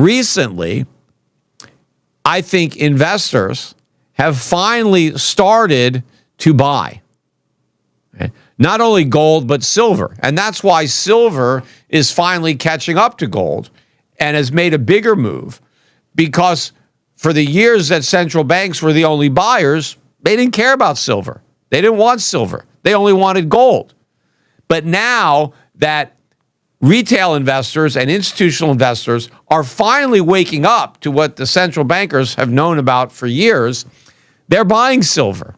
recently, I think investors have finally started to buy. Okay? Not only gold, but silver. And that's why silver is finally catching up to gold and has made a bigger move, because for the years that central banks were the only buyers, they didn't care about silver. They didn't want silver. They only wanted gold. But now that retail investors and institutional investors are finally waking up to what the central bankers have known about for years, they're buying silver.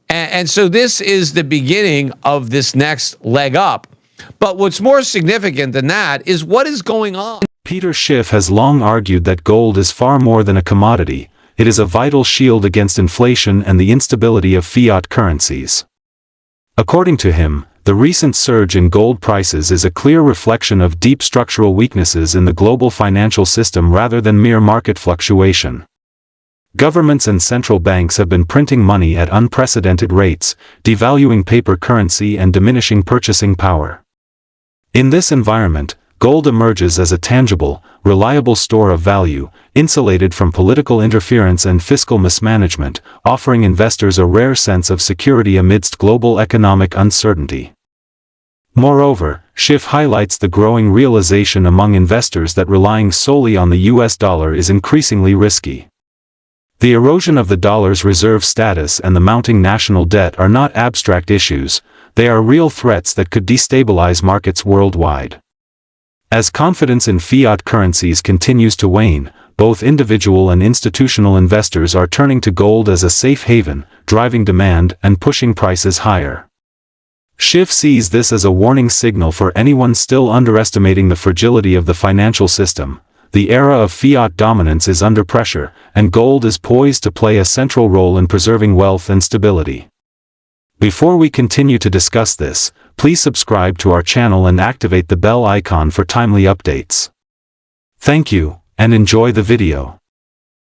And so this is the beginning of this next leg up. But what's more significant than that is what is going on. Peter Schiff has long argued that gold is far more than a commodity. It is a vital shield against inflation and the instability of fiat currencies. According to him, the recent surge in gold prices is a clear reflection of deep structural weaknesses in the global financial system rather than mere market fluctuation. Governments and central banks have been printing money at unprecedented rates, devaluing paper currency and diminishing purchasing power. In this environment, gold emerges as a tangible, reliable store of value, insulated from political interference and fiscal mismanagement, offering investors a rare sense of security amidst global economic uncertainty. Moreover, Schiff highlights the growing realization among investors that relying solely on the US dollar is increasingly risky. The erosion of the dollar's reserve status and the mounting national debt are not abstract issues, they are real threats that could destabilize markets worldwide. As confidence in fiat currencies continues to wane, both individual and institutional investors are turning to gold as a safe haven, driving demand and pushing prices higher. Schiff sees this as a warning signal for anyone still underestimating the fragility of the financial system. The era of fiat dominance is under pressure, and gold is poised to play a central role in preserving wealth and stability. Before we continue to discuss this, please subscribe to our channel and activate the bell icon for timely updates. Thank you, and enjoy the video.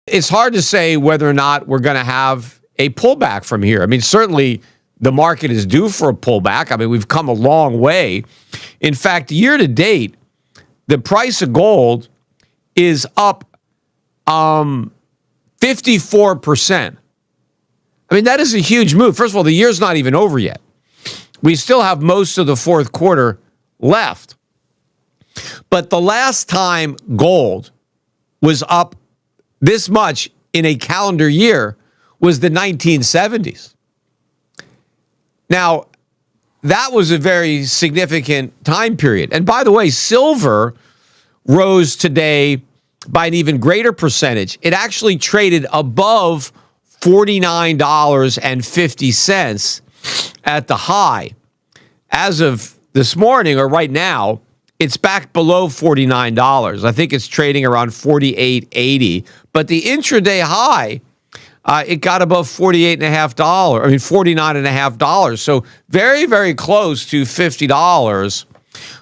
It's hard to say whether or not we're going to have a pullback from here. I mean, certainly the market is due for a pullback. I mean, we've come a long way. In fact, year to date, the price of gold is up 54%. I mean, that is a huge move. First of all, the year's not even over yet. We still have most of the fourth quarter left. But the last time gold was up this much in a calendar year was the 1970s. Now, that was a very significant time period. And by the way, silver rose today by an even greater percentage. It actually traded above $49.50 at the high. As of this morning, or right now, it's back below $49. I think it's trading around $48.80. But the intraday high, it got above $49.50. So very, very close to $50,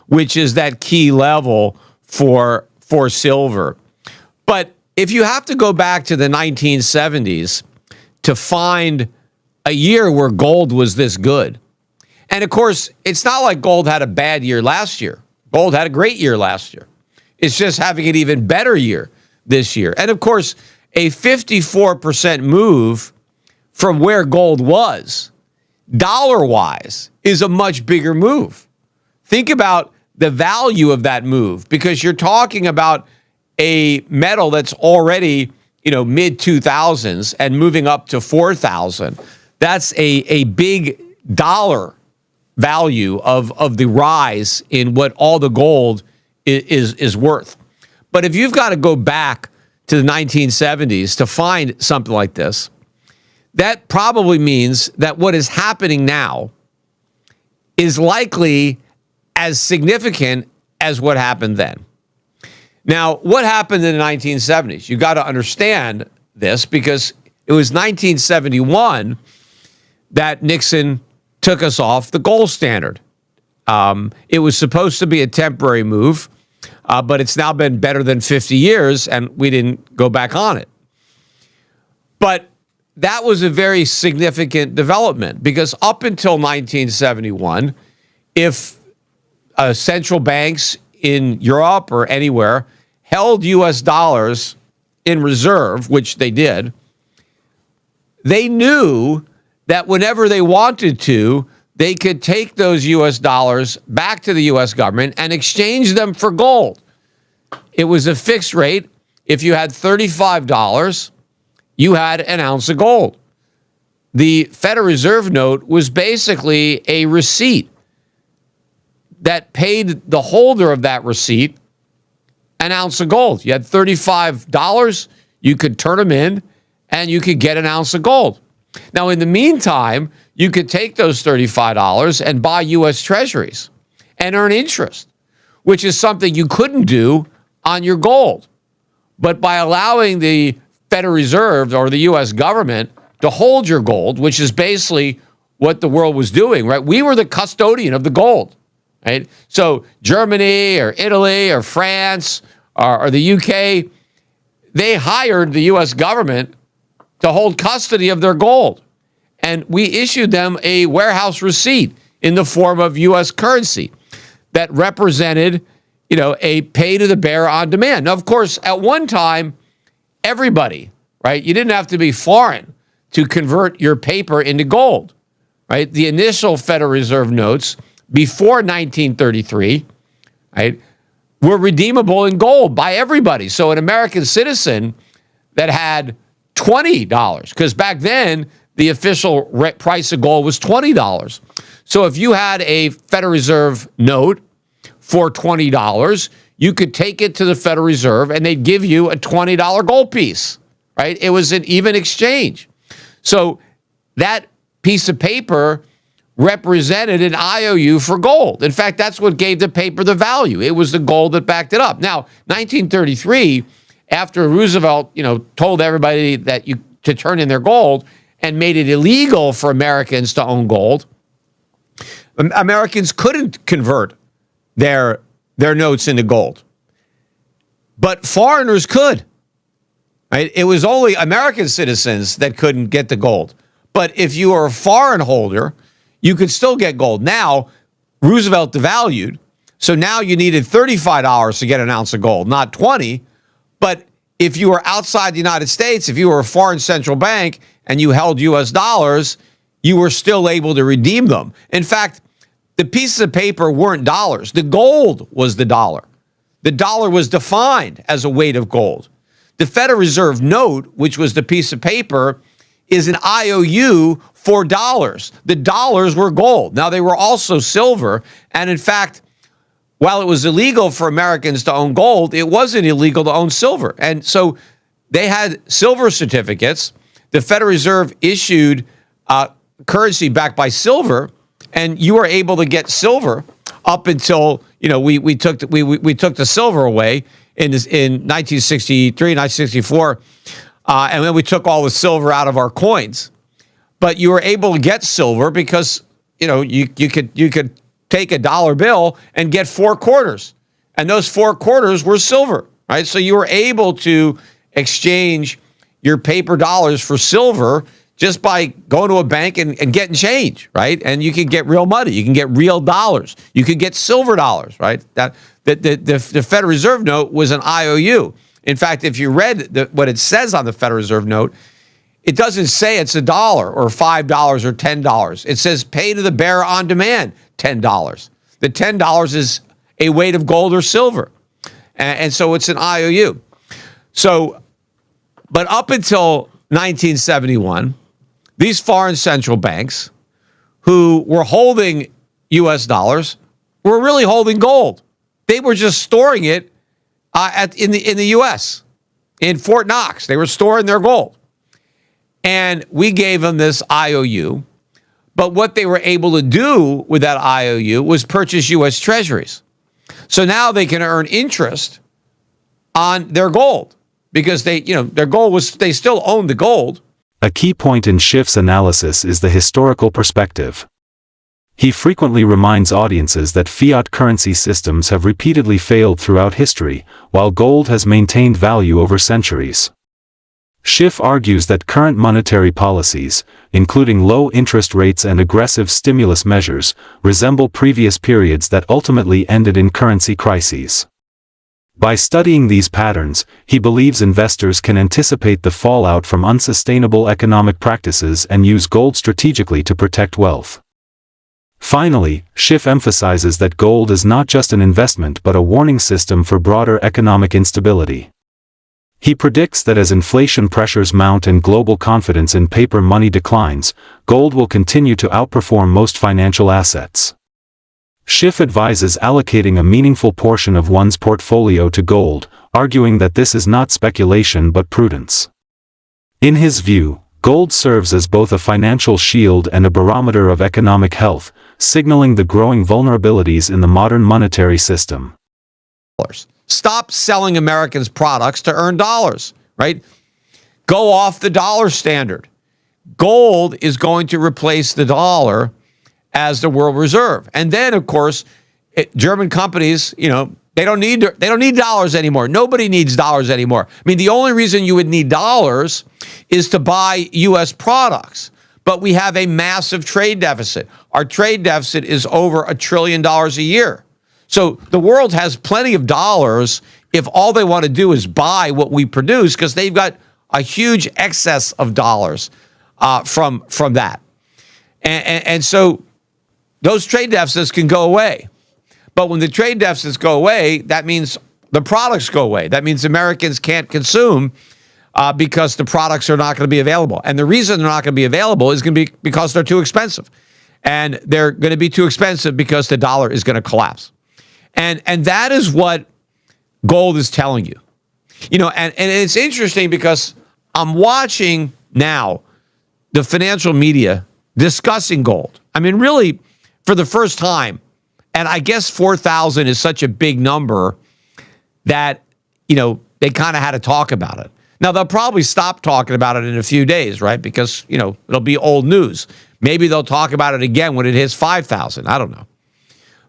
which is that key level for silver. But if you have to go back to the 1970s to find a year where gold was this good, and of course, it's not like gold had a bad year last year. Gold had a great year last year. It's just having an even better year this year. And of course, a 54% move from where gold was, dollar-wise, is a much bigger move. Think about the value of that move, because you're talking about a metal that's already, mid-2000s and moving up to 4,000. That's a big dollar value of the rise in what all the gold is worth. But if you've got to go back to the 1970s to find something like this, that probably means that what is happening now is likely as significant as what happened then. Now, what happened in the 1970s? You got to understand this, because it was 1971 that Nixon took us off the gold standard. It was supposed to be a temporary move, but it's now been better than 50 years, and we didn't go back on it. But that was a very significant development, because up until 1971, if central banks in Europe or anywhere held U.S. dollars in reserve, which they did, they knew that whenever they wanted to, they could take those U.S. dollars back to the U.S. government and exchange them for gold. It was a fixed rate. If you had $35, you had an ounce of gold. The Federal Reserve note was basically a receipt that paid the holder of that receipt an ounce of gold. You had $35, you could turn them in, and you could get an ounce of gold. Now, in the meantime, you could take those $35 and buy U.S. Treasuries and earn interest, which is something you couldn't do on your gold. But by allowing the Federal Reserve or the U.S. government to hold your gold, which is basically what the world was doing, right? We were the custodian of the gold, right? So Germany or Italy or France or the UK, they hired the U.S. government to hold custody of their gold. And we issued them a warehouse receipt in the form of U.S. currency that represented, a pay to the bearer on demand. Now, of course, at one time, everybody, right? You didn't have to be foreign to convert your paper into gold, right? The initial Federal Reserve notes before 1933, right, were redeemable in gold by everybody. So an American citizen that had $20, because back then the official price of gold was $20. So if you had a Federal Reserve note for $20, you could take it to the Federal Reserve and they'd give you a $20 gold piece, right? It was an even exchange. So that piece of paper represented an IOU for gold. In fact, that's what gave the paper the value. It was the gold that backed it up. Now, 1933, after Roosevelt, told everybody that to turn in their gold and made it illegal for Americans to own gold, Americans couldn't convert their notes into gold. But foreigners could. Right? It was only American citizens that couldn't get the gold. But if you were a foreign holder, you could still get gold. Now, Roosevelt devalued, so now you needed $35 to get an ounce of gold, not $20. But if you were outside the United States, if you were a foreign central bank and you held U.S. dollars, you were still able to redeem them. In fact, the pieces of paper weren't dollars. The gold was the dollar. The dollar was defined as a weight of gold. The Federal Reserve note, which was the piece of paper, is an IOU for dollars. The dollars were gold. Now, they were also silver. And in fact, while it was illegal for Americans to own gold, it wasn't illegal to own silver. And so they had silver certificates. The Federal Reserve issued currency backed by silver, and you were able to get silver up until, we took the silver away in 1963, 1964, and then we took all the silver out of our coins. But you were able to get silver because, you could take a dollar bill and get 4 quarters. And those 4 quarters were silver, right? So you were able to exchange your paper dollars for silver just by going to a bank and getting change, right? And you can get real money. You can get real dollars. You could get silver dollars, right? The Federal Reserve note was an IOU. In fact, if you read what it says on the Federal Reserve note, it doesn't say it's $1 or $5 or $10. It says pay to the bearer on demand, $10. The $10 is a weight of gold or silver. And so it's an IOU. So, but up until 1971, these foreign central banks who were holding U.S. dollars were really holding gold. They were just storing it in the U.S. in Fort Knox. They were storing their gold. And we gave them this IOU. But what they were able to do with that IOU was purchase U.S. Treasuries. So now they can earn interest on their gold because their goal was they still owned the gold. A key point in Schiff's analysis is the historical perspective. He frequently reminds audiences that fiat currency systems have repeatedly failed throughout history, while gold has maintained value over centuries. Schiff argues that current monetary policies, including low interest rates and aggressive stimulus measures, resemble previous periods that ultimately ended in currency crises. By studying these patterns, he believes investors can anticipate the fallout from unsustainable economic practices and use gold strategically to protect wealth. Finally, Schiff emphasizes that gold is not just an investment but a warning system for broader economic instability. He predicts that as inflation pressures mount and global confidence in paper money declines, gold will continue to outperform most financial assets. Schiff advises allocating a meaningful portion of one's portfolio to gold, arguing that this is not speculation but prudence. In his view, gold serves as both a financial shield and a barometer of economic health, signaling the growing vulnerabilities in the modern monetary system. Stop selling Americans products to earn dollars, right? Go off the dollar standard. Gold is going to replace the dollar as the world reserve. And then, of course, German companies, they don't need dollars anymore. Nobody needs dollars anymore. I mean, the only reason you would need dollars is to buy U.S. products. But we have a massive trade deficit. Our trade deficit is over $1 trillion a year. So the world has plenty of dollars if all they want to do is buy what we produce, because they've got a huge excess of dollars from that. And so those trade deficits can go away. But when the trade deficits go away, that means the products go away. That means Americans can't consume because the products are not going to be available. And the reason they're not going to be available is going to be because they're too expensive. And they're going to be too expensive because the dollar is going to collapse. And that is what gold is telling you. And it's interesting because I'm watching now the financial media discussing gold. I mean, really, for the first time. And I guess 4,000 is such a big number that, they kind of had to talk about it. Now, they'll probably stop talking about it in a few days, right? Because, it'll be old news. Maybe they'll talk about it again when it hits 5,000. I don't know.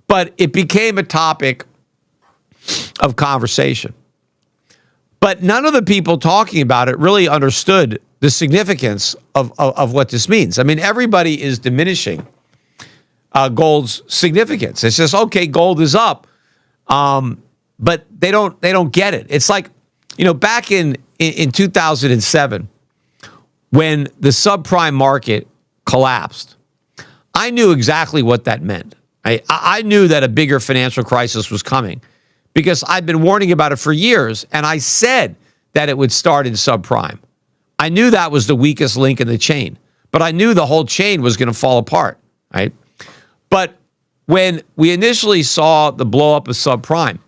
But it became a topic of conversation. But none of the people talking about it really understood the significance of what this means. I mean, everybody is diminishing gold's significance. It's just, okay, gold is up, but they don't get it. It's like, back in 2007, when the subprime market collapsed, I knew exactly what that meant. I knew that a bigger financial crisis was coming because I'd been warning about it for years, and I said that it would start in subprime. I knew that was the weakest link in the chain, but I knew the whole chain was going to fall apart, right? But when we initially saw the blow up of subprime,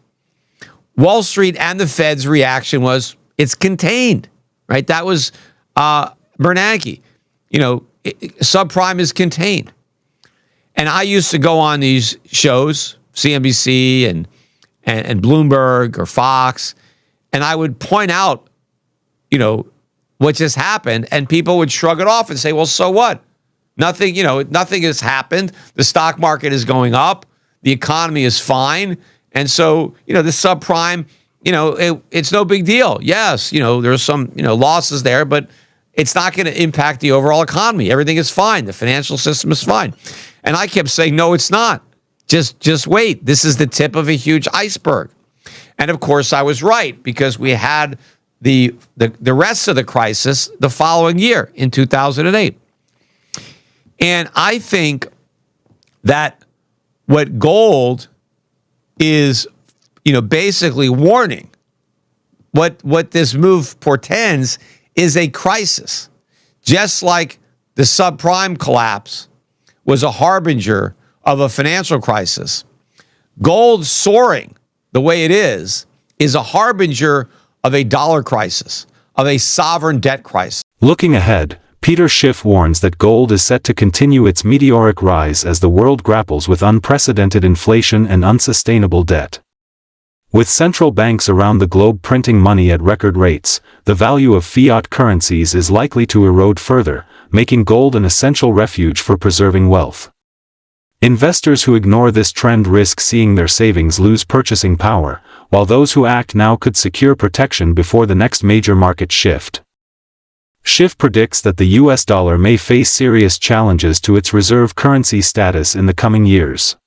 Wall Street and the Fed's reaction was, it's contained, right? That was Bernanke. Subprime is contained. And I used to go on these shows, CNBC and Bloomberg or Fox, and I would point out, what just happened, and people would shrug it off and say, well, so what? Nothing has happened. The stock market is going up. The economy is fine. And so, the subprime, it's no big deal. Yes, there's some, losses there, but it's not going to impact the overall economy. Everything is fine. The financial system is fine. And I kept saying, no, it's not. Just wait. This is the tip of a huge iceberg. And of course, I was right, because we had the rest of the crisis the following year in 2008. And I think that what gold is, basically warning, what this move portends is a crisis. Just like the subprime collapse was a harbinger of a financial crisis, gold soaring the way it is a harbinger of a dollar crisis, of a sovereign debt crisis. Looking ahead, Peter Schiff warns that gold is set to continue its meteoric rise as the world grapples with unprecedented inflation and unsustainable debt. With central banks around the globe printing money at record rates, the value of fiat currencies is likely to erode further, making gold an essential refuge for preserving wealth. Investors who ignore this trend risk seeing their savings lose purchasing power, while those who act now could secure protection before the next major market shift. Schiff predicts that the US dollar may face serious challenges to its reserve currency status in the coming years.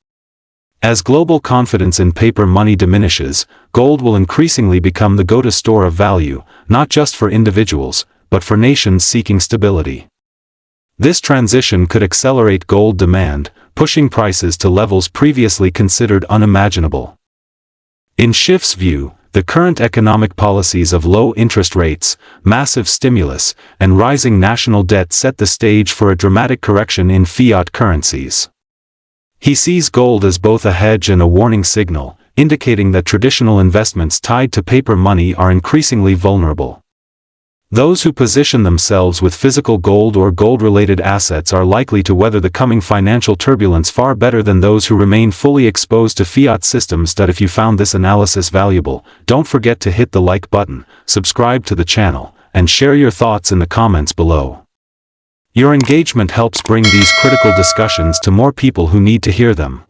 As global confidence in paper money diminishes, gold will increasingly become the go-to store of value, not just for individuals, but for nations seeking stability. This transition could accelerate gold demand, pushing prices to levels previously considered unimaginable. In Schiff's view, the current economic policies of low interest rates, massive stimulus, and rising national debt set the stage for a dramatic correction in fiat currencies. He sees gold as both a hedge and a warning signal, indicating that traditional investments tied to paper money are increasingly vulnerable. Those who position themselves with physical gold or gold-related assets are likely to weather the coming financial turbulence far better than those who remain fully exposed to fiat systems. If you found this analysis valuable, don't forget to hit the like button, subscribe to the channel, and share your thoughts in the comments below. Your engagement helps bring these critical discussions to more people who need to hear them.